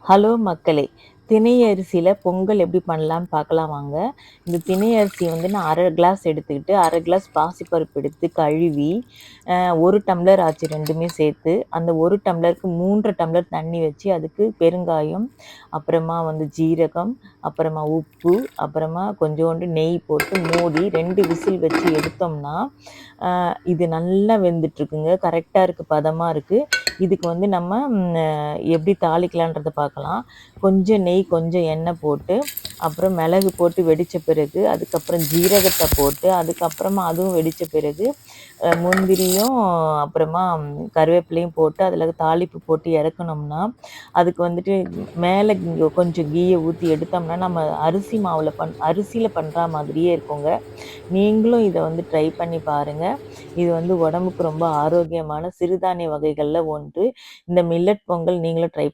Hello மக்களே! தினை அரிசியில பொங்கல் எப்படி பண்ணலான்னு பார்க்கலாம் வாங்க. இந்த தினை அரிசி வந்து நான் 1/2 கிளாஸ் எடுத்துக்கிட்டு, 1/2 கிளாஸ் பாசிப்பருப்பு எடுத்து கழுவி, 1 டம்ளர் ஆச்சு 2மே சேர்த்து. அந்த 1 டம்ளருக்கு 3 டம்ளர் தண்ணி வச்சு, அதுக்கு பெருங்காயம், அப்புறமா வந்து ஜீரகம், அப்புறமா உப்பு, அப்புறமா கொஞ்சோண்டு நெய் போட்டு மூடி 2 விசில் வச்சு எடுத்தோம்னா, இது நல்லா வெந்துட்டுருக்குங்க. கரெக்ட்டா இருக்கு, பதமா இருக்கு. இதுக்கு வந்து நம்ம எப்படி தாளிக்கலான்றத பார்க்கலாம். கொஞ்சம் நெய், கொஞ்சம் எண்ணெய் போட்டு, அப்புறம் மிளகு போட்டு வெடிச்ச பிறகு, அதுக்கப்புறம் ஜீரகத்த போட்டு, அதுக்கப்புறமா அதுவும் வெடிச்ச பிறகு, முந்திரியும், அப்புறமா கருவேப்பிலையும் போட்டு, அதில தாளிப்பு போட்டு இறக்குனோம்னா, அதுக்கு வந்துட்டு மேலே கொஞ்சம் கீய ஊத்தி எடுத்தோம்னா, நம்ம அரிசியில பண்றா மாதிரியே இருக்குங்க. நீங்களும் இத வந்து ட்ரை பண்ணி பாருங்க. இது வந்து உடம்புக்கு ரொம்ப ஆரோக்கியமான சிறுதானிய வகைகள்ல ஒன்று. இந்த மில்லட் பொங்கல் நீங்களும் ட்ரை